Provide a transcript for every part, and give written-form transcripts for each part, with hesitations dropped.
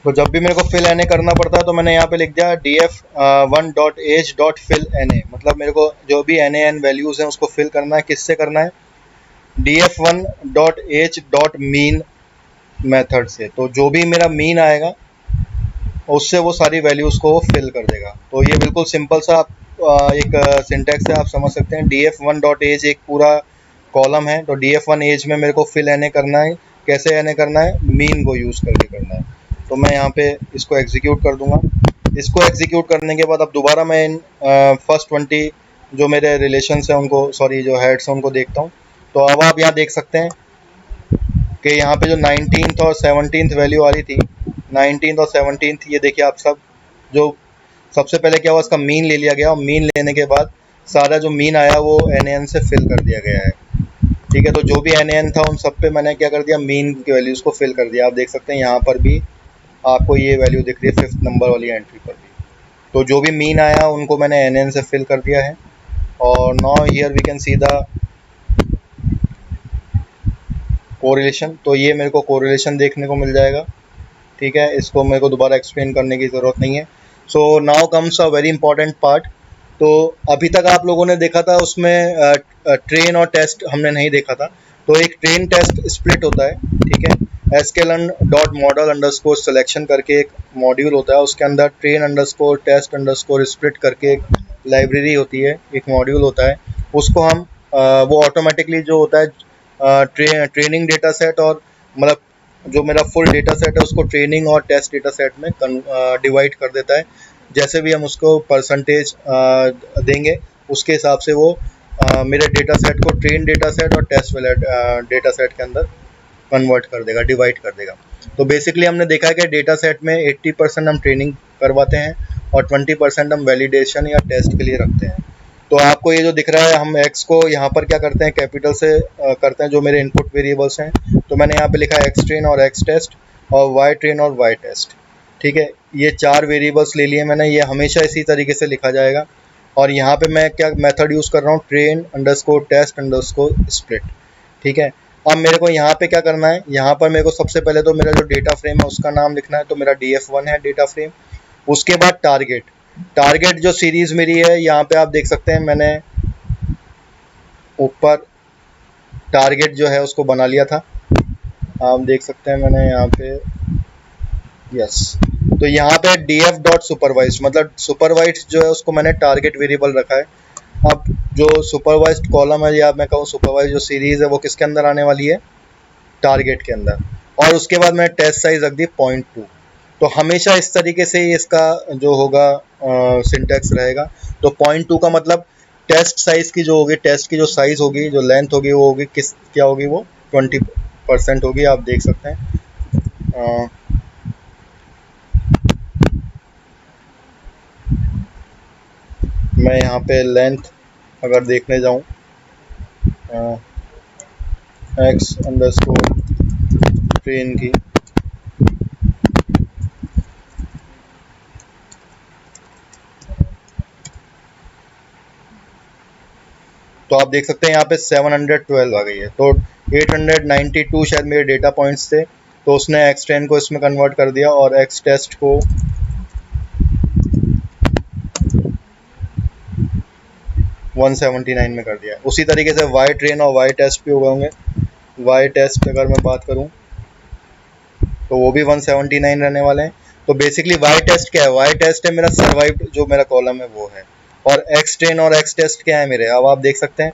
तो जब भी मेरे को fill NA करना पड़ता है तो मैंने यहाँ पे लिख दिया df1.age.fill NA, मतलब मेरे को जो भी NaN वैल्यूज हैं उसको फिल करना है। किससे करना है? df1.age.mean मेथड से। तो जो भी मेरा मीन आएगा उससे वो सारी वैल्यूज को फिल कर देगा। तो ये बिल्कुल सिंपल सा एक सिंटैक्स है, आप समझ सकते हैं। df1.age एक पूरा कॉलम है, तो df1age में मेरे को फिल NA करना है। कैसे NA करना है? मीन को यूज़ करके करना है। तो मैं यहाँ पे इसको एग्जीक्यूट कर दूंगा। इसको एग्जीक्यूट करने के बाद अब दोबारा मैं इन फर्स्ट 20 जो मेरे रिलेशंस हैं उनको, सॉरी जो हेड्स हैं उनको देखता हूँ। तो अब आप यहाँ देख सकते हैं कि यहाँ पे जो 19th और 17th वैल्यू आ रही थी, 19th और 17th, ये देखिए आप सब, जो सबसे पहले क्या हुआ, इसका मीन ले लिया गया और मीन लेने के बाद सारा जो मीन आया वो NaN से फिल कर दिया गया है। ठीक है, तो जो भी NaN था उन सब पे मैंने क्या कर दिया, मीन की वैल्यूज़ को फिल कर दिया। आप देख सकते हैं यहाँ पर भी आपको ये वैल्यू दिख रही है 5th नंबर वाली एंट्री पर भी। तो जो भी मीन आया उनको मैंने NaN से फिल कर दिया है। और now here we can see the correlation. तो ये मेरे को कोरिलेशन देखने को मिल जाएगा। ठीक है, इसको मेरे को दोबारा एक्सप्लेन करने की ज़रूरत नहीं है। So now comes a very important part. तो अभी तक आप लोगों ने देखा था उसमें ट्रेन और टेस्ट हमने नहीं देखा था। तो एक ट्रेन टेस्ट स्प्लिट होता है। ठीक है, sklearn dot model underscore selection करके एक मॉड्यूल होता है, उसके अंदर train underscore test underscore split करके एक लाइब्रेरी होती है, एक मॉड्यूल होता है। उसको हम वो ऑटोमेटिकली जो होता है ट्रेनिंग डेटा सेट, और मतलब जो मेरा फुल डेटा सेट है उसको ट्रेनिंग और टेस्ट डेटा सेट में डिवाइड कर देता है। जैसे भी हम उसको परसेंटेज देंगे उसके हिसाब से वो मेरे डेटा सेट को ट्रेन डेटा सेट और टेस्ट वाले डेटा सेट के अंदर कन्वर्ट कर देगा, डिवाइड कर देगा। तो बेसिकली हमने देखा है कि डेटा सेट में 80% हम ट्रेनिंग करवाते हैं और 20% हम वैलिडेशन या टेस्ट के लिए रखते हैं। तो आपको ये जो दिख रहा है, हम x को यहाँ पर क्या करते हैं, कैपिटल से करते हैं जो मेरे इनपुट वेरिएबल्स हैं। तो मैंने यहाँ पे लिखा है x ट्रेन और x टेस्ट और y ट्रेन और y टेस्ट। ठीक है, ये 4 वेरिएबल्स ले लिए मैंने, ये हमेशा इसी तरीके से लिखा जाएगा। और यहाँ पे मैं क्या मेथड यूज़ कर रहा हूँ, train underscore test underscore split. ठीक है, अब मेरे को यहाँ पे क्या करना है, यहाँ पर मेरे को सबसे पहले तो मेरा जो डेटा फ्रेम है उसका नाम लिखना है। तो मेरा df1 है डेटा फ्रेम। उसके बाद टारगेट, टारगेट जो सीरीज मेरी है, यहाँ पे आप देख सकते हैं मैंने ऊपर टारगेट जो है उसको बना लिया था। आप देख सकते हैं मैंने यहाँ पे, यस। तो यहाँ पे df डॉट सुपरवाइज, मतलब सुपरवाइज जो है उसको मैंने टारगेट वेरिएबल रखा है। अब जो सुपरवाइज्ड कॉलम है या मैं कहूँ सुपरवाइज जो सीरीज है वो किसके अंदर आने वाली है, टारगेट के अंदर। और उसके बाद मैंने टेस्ट साइज रख दी 0.2। तो हमेशा इस तरीके से ही इसका जो होगा सिंटैक्स रहेगा। तो 0.2 का मतलब टेस्ट साइज की जो होगी, टेस्ट की जो साइज होगी, जो लेंथ होगी वो होगी किस, क्या होगी, वो 20% होगी। आप देख सकते हैं मैं यहाँ पे लेंथ अगर देखने जाऊँ एक्स अंडरस्कोर ट्रेन की, तो आप देख सकते हैं यहाँ पे 712 आ गई है। तो 892 शायद मेरे डेटा पॉइंट्स थे, तो उसने एक्स ट्रेन को इसमें कन्वर्ट कर दिया और एक्स टेस्ट को 179 में कर दिया। उसी तरीके से वाई ट्रेन और वाई टेस्ट भी हो गए होंगे। वाई टेस्ट अगर मैं बात करूं तो वो भी 179 रहने वाले हैं। तो बेसिकली वाई टेस्ट क्या है, वाई टेस्ट है मेरा सर्वाइव्ड जो मेरा कॉलम है वो है। और एक्स ट्रेन और एक्स टेस्ट क्या है मेरे, अब आप देख सकते हैं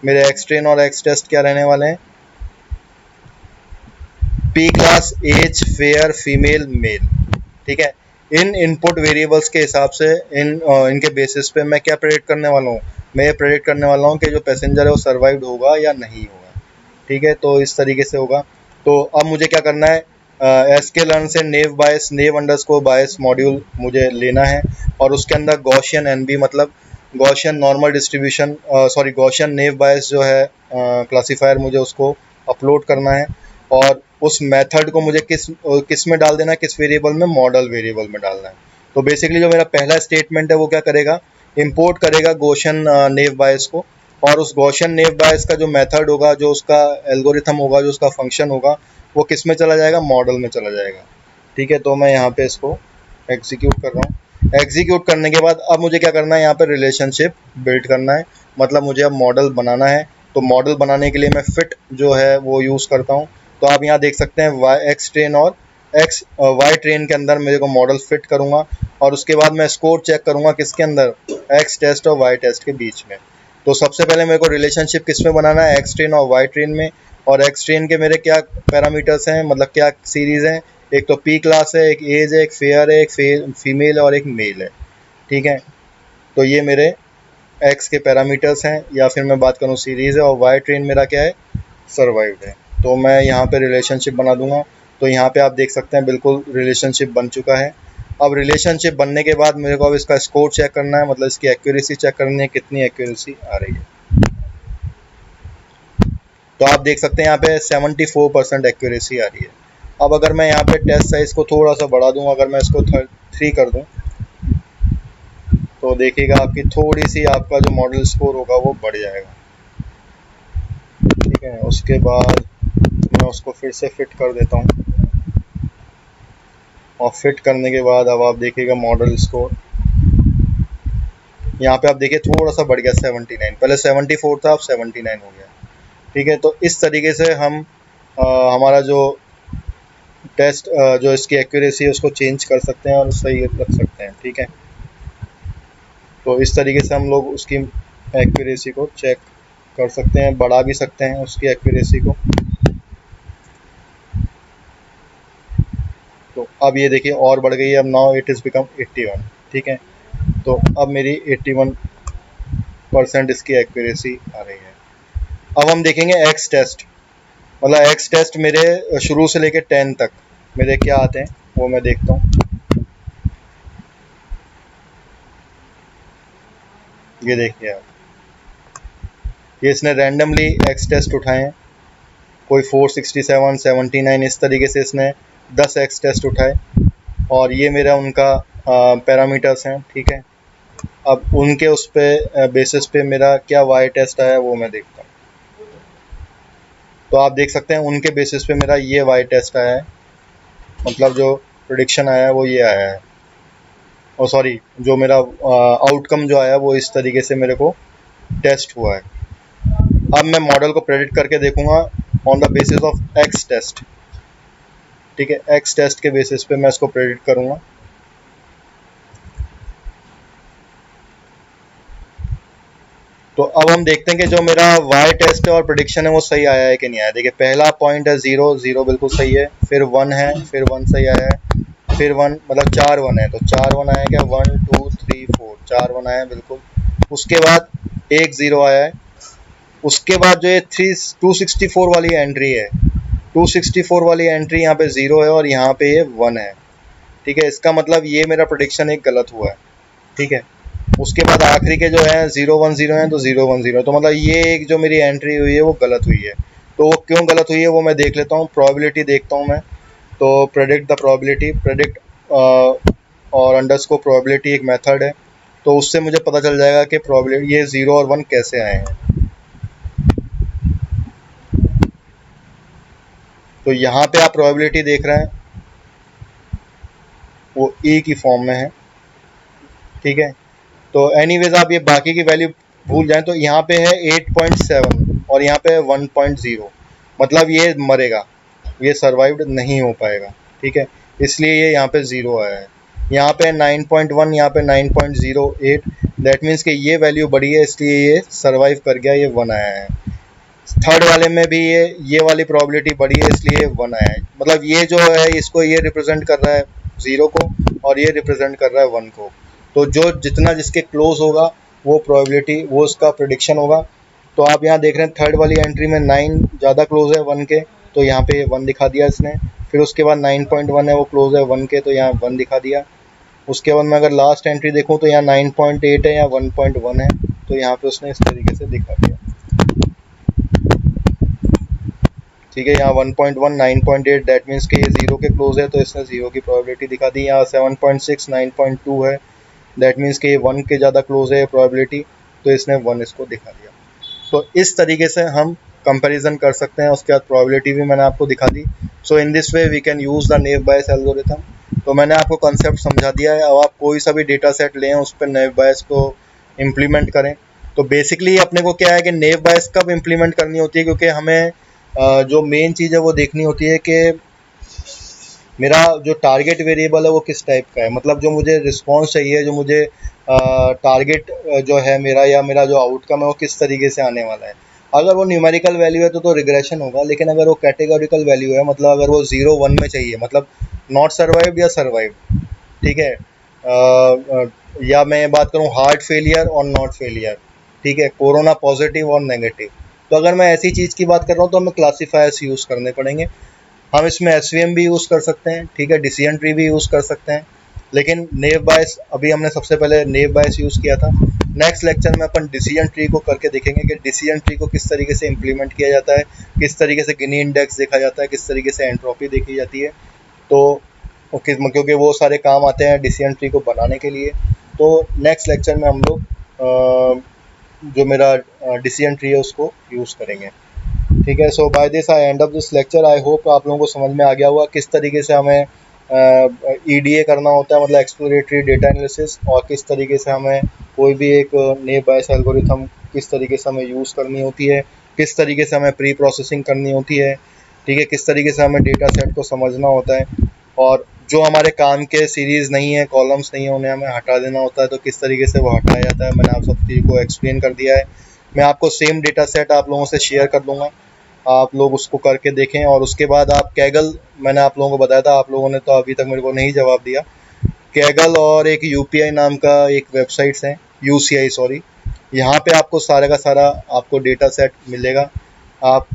मेरे एक्स ट्रेन और एक्स टेस्ट क्या रहने वाले हैं, P class as fare female male. ठीक है, इन इनपुट वेरिएबल्स के हिसाब से इनके बेसिस पे मैं क्या प्रेडिक्ट करने वाला हूँ, मैं ये प्रेडिक्ट करने वाला हूँ कि जो पैसेंजर है वो सर्वाइव्ड होगा या नहीं होगा। ठीक है, तो इस तरीके से होगा। तो अब मुझे क्या करना है, sklearn से नेव बायस, नेव अंडरस्कोर बायस मॉड्यूल मुझे लेना है और उसके अंदर गॉसियन एनबी, मतलब Gaussian normal distribution, sorry Gaussian naive Bayes जो है क्लासीफायर, मुझे उसको अपलोड करना है। और उस मेथड को मुझे किस में डाल देना है, किस वेरिएबल में, मॉडल वेरिएबल में डालना है। तो बेसिकली जो मेरा पहला स्टेटमेंट है वो क्या करेगा, इंपोर्ट करेगा गॉसियन नेव बायस को, और उस गॉसियन नेव बायस का जो मेथड होगा, जो उसका एल्गोरिथम होगा, जो उसका फंक्शन होगा, वो किस में चला जाएगा, मॉडल में चला जाएगा। ठीक है, तो मैं यहाँ पे इसको एग्जीक्यूट कर रहा हूँ। एग्जीक्यूट करने के बाद अब मुझे क्या करना है, यहाँ पे रिलेशनशिप बिल्ड करना है, मतलब मुझे अब मॉडल बनाना है। तो मॉडल बनाने के लिए मैं फिट जो है वो यूज़ करता हूँ। तो आप यहाँ देख सकते हैं वाई एक्स ट्रेन और एक्स वाई ट्रेन के अंदर मेरे को मॉडल फिट करूँगा, और उसके बाद मैं स्कोर चेक करूँगा किसके अंदर, एक्स टेस्ट और वाई टेस्ट के बीच में। तो सबसे पहले मेरे को रिलेशनशिप किस में बनाना है, एक्स ट्रेन और वाई ट्रेन में। और एक्स ट्रेन के मेरे क्या पैरामीटर्स हैं, मतलब क्या सीरीज़ हैं, एक तो पी क्लास है, एक एज है, एक फेयर है, एक फीमेल और एक मेल है। ठीक है, तो ये मेरे एक्स के पैरामीटर्स हैं, या फिर मैं बात करूँ सीरीज़ है। और वाई ट्रेन मेरा क्या है, सर्वाइव्ड है। तो मैं यहाँ पे रिलेशनशिप बना दूंगा। तो यहाँ पे आप देख सकते हैं बिल्कुल रिलेशनशिप बन चुका है। अब रिलेशनशिप बनने के बाद मेरे को अब इसका स्कोर चेक करना है, मतलब इसकी एक्यूरेसी चेक करनी है, कितनी एक्यूरेसी आ रही है। तो आप देख सकते हैं यहाँ पे 74% एक्यूरेसी आ रही है। अब अगर मैं यहाँ पे टेस्ट साइज को थोड़ा सा बढ़ा दूँ, अगर मैं इसको 3 कर दूँ, तो देखिएगा आपकी थोड़ी सी आपका जो मॉडल स्कोर होगा वो बढ़ जाएगा। ठीक है, उसके बाद मैं उसको फिर से फिट कर देता हूँ, और फिट करने के बाद अब आप देखिएगा मॉडल स्कोर यहाँ पे आप देखिए थोड़ा सा बढ़ गया 79, पहले 74 था, अब 79 हो गया। ठीक है, तो इस तरीके से हम हमारा जो टेस्ट जो इसकी एक्यूरेसी है उसको चेंज कर सकते हैं और सही रख सकते हैं। ठीक है, तो इस तरीके से हम लोग उसकी एक्यूरेसी को चेक कर सकते हैं, बढ़ा भी सकते हैं उसकी एक्यूरेसी को। तो अब ये देखिए और बढ़ गई है, अब नाउ इट इज़ बिकम 81। ठीक है, तो अब मेरी 81% इसकी एक्यूरेसी आ रही है। अब हम देखेंगे एक्स टेस्ट, मतलब एक्स टेस्ट मेरे शुरू से लेके 10 तक मेरे क्या आते हैं वो मैं देखता हूँ। ये देखिए आप, ये इसने रैंडमली एक्स टेस्ट उठाए हैं, कोई 467, 79 इस तरीके से इसने 10 एक्स टेस्ट उठाए, और ये मेरा उनका पैरामीटर्स हैं। ठीक है, अब उनके उस पे बेसिस पे मेरा क्या वाई टेस्ट आया वो मैं देखता हूँ। तो आप देख सकते हैं उनके बेसिस पे मेरा ये वाई टेस्ट आया है, मतलब जो प्रेडिक्शन आया है वो ये आया है, और सॉरी जो मेरा आउटकम जो आया वो इस तरीके से मेरे को टेस्ट हुआ है। अब मैं मॉडल को प्रेडिक्ट करके देखूंगा on the basis of X test. ठीक है, एक्स टेस्ट के बेसिस पे मैं इसको प्रेडिक्ट करूंगा। तो अब हम देखते हैं कि जो मेरा वाई टेस्ट है और प्रेडिक्शन है वो सही आया है कि नहीं आया। देखिए पहला पॉइंट है 0, 0 बिल्कुल सही है, फिर 1 है, फिर 1 सही आया है, फिर 1 मतलब 4 1 है, तो 4 1 आया क्या, 1 2 3 4 4 1 आया बिल्कुल। उसके बाद एक 0 आया है। उसके बाद जो ये 264 वाली एंट्री है, 264 वाली एंट्री यहाँ पे 0 है और यहाँ पे ये 1 है। ठीक है, इसका मतलब ये मेरा प्रेडिक्शन एक गलत हुआ है। ठीक है, उसके बाद आखिरी के जो है 0 1 0 है, तो 0 1 0, तो मतलब ये एक जो मेरी एंट्री हुई है वो गलत हुई है। तो वो क्यों गलत हुई है वो मैं देख लेता हूँ, प्रोबेबिलिटी देखता हूँ मैं। तो प्रेडिक्ट द प्रोबेबिलिटी, प्रेडिक्ट और अंडरस्कोर प्रोबेबिलिटी एक मेथड है, तो उससे मुझे पता चल जाएगा कि प्रोबेबिलिटी ये 0 और 1 कैसे आए हैं। तो यहाँ पे आप प्रोबेबिलिटी देख रहे हैं वो ई की फॉर्म में है। ठीक है, तो एनीवेज आप ये बाकी की वैल्यू भूल जाएं, तो यहाँ पे है 8.7 और यहाँ पे है 1.0, मतलब ये मरेगा, ये सर्वाइव्ड नहीं हो पाएगा। ठीक है, इसलिए ये यहाँ पे 0 आया है। यहाँ पे 9.1, यहाँ पे 9.08, दैट मीन्स कि ये वैल्यू बढ़ी है इसलिए ये सर्वाइव कर गया, ये 1 आया है। थर्ड वाले में भी ये वाली प्रोबेबिलिटी बढ़ी है इसलिए 1 आया है, मतलब ये जो है इसको ये रिप्रेजेंट कर रहा है 0 को, और ये रिप्रेजेंट कर रहा है 1 को। तो जो जितना जिसके क्लोज होगा वो प्रोबेबिलिटी, वो उसका प्रिडिक्शन होगा। तो आप यहाँ देख रहे हैं थर्ड वाली एंट्री में 9 ज़्यादा क्लोज है 1 के, तो यहाँ पे 1 दिखा दिया इसने। फिर उसके बाद 9.1 है वो क्लोज है 1 के, तो यहाँ 1 दिखा दिया। उसके बाद मैं अगर लास्ट एंट्री देखूँ तो यहाँ 9.8 है या 1.1 है, तो यहाँ पे उसने इस तरीके से दिखा दिया। ठीक है, यहाँ 1.1 9.8, दैट मीन्स कि ये 0 के क्लोज है तो इसने 0 की प्रोबेबिलिटी दिखा दी। यहाँ 7.6 9.2 है, दैट मीन्स कि ये 1 के ज़्यादा क्लोज है प्रोबेबिलिटी, तो इसने 1 इसको दिखा दिया। तो इस तरीके से हम कंपैरिजन कर सकते हैं, उसके बाद प्रोबेबिलिटी भी मैंने आपको दिखा दी। So in this way we can use the naive Bayes algorithm. तो मैंने आपको कंसेप्ट समझा दिया है। अब आप कोई सा भी डेटा सेट लें, उस पर नेव बायस को इम्प्लीमेंट करें। तो बेसिकली अपने को क्या है कि नेव बायस कब इम्प्लीमेंट करनी होती है, क्योंकि हमें जो मेन चीज़ है वो देखनी होती है कि मेरा जो टारगेट वेरिएबल है वो किस टाइप का है। मतलब जो मुझे रिस्पॉन्स चाहिए, जो मुझे टारगेट जो है मेरा, या मेरा जो आउटकम है वो किस तरीके से आने वाला है। अगर वो न्यूमेरिकल वैल्यू है तो रिग्रेशन होगा, लेकिन अगर वो कैटेगोरिकल वैल्यू है, मतलब अगर वो 0 1 में चाहिए, मतलब नॉट सर्वाइव या सर्वाइव, ठीक है। या मैं बात करूँ हार्ट फेलियर और नॉट फेलियर, ठीक है, कोरोना पॉजिटिव और नेगेटिव। तो अगर मैं ऐसी चीज़ की बात कर रहा हूँ तो हमें क्लासीफायर्स यूज़ करने पड़ेंगे। हम इसमें एसवीएम भी यूज़ कर सकते हैं, ठीक है, डिसीजन ट्री भी यूज़ कर सकते हैं, लेकिन नेव बायस अभी हमने सबसे पहले नेव बायस यूज़ किया था। नेक्स्ट लेक्चर में अपन डिसीजन ट्री को करके देखेंगे कि डिसीजन ट्री को किस तरीके से इम्प्लीमेंट किया जाता है, किस तरीके से गिनी इंडेक्स देखा जाता है, किस तरीके से एंट्रोपी देखी जाती है। तो क्योंकि वो सारे काम आते हैं डिसीजन ट्री को बनाने के लिए। तो नेक्स्ट लेक्चर में हम लोग जो मेरा डिसीजन ट्री है उसको यूज़ करेंगे, ठीक है। So by this I end up this lecture. I hope आप लोगों को समझ में आ गया होगा किस तरीके से हमें ईडीए करना होता है, मतलब एक्सप्लोरेटरी डेटा एनालिसिस, और किस तरीके से हमें कोई भी एक नेव बायस एल्गोरिथम किस तरीके से हमें यूज़ करनी होती है, किस तरीके से हमें प्री प्रोसेसिंग करनी होती है, ठीक है, किस तरीके से हमें डेटा सेट को समझना होता है, और जो हमारे काम के सीरीज़ नहीं है, कॉलम्स नहीं है, उन्हें हमें हटा देना होता है, तो किस तरीके से वो हटाया जाता है। मैंने आप सब चीज़ को एक्सप्लेन कर दिया है। मैं आपको सेम डेटा सेट आप लोगों से शेयर कर दूंगा, आप लोग उसको करके देखें। और उसके बाद आप कैगल, मैंने आप लोगों को बताया था, आप लोगों ने तो अभी तक मेरे को नहीं जवाब दिया। कैगल और एक यूपीआई नाम का एक वेबसाइट्स है, यूसीआई सॉरी, यहाँ पे आपको सारे का सारा आपको डेटा सेट मिलेगा। आप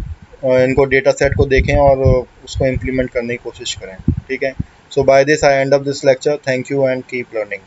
इनको डेटा सेट को देखें और उसको इम्प्लीमेंट करने की कोशिश करें, ठीक है। So by this I end up this lecture. Thank you and keep learning.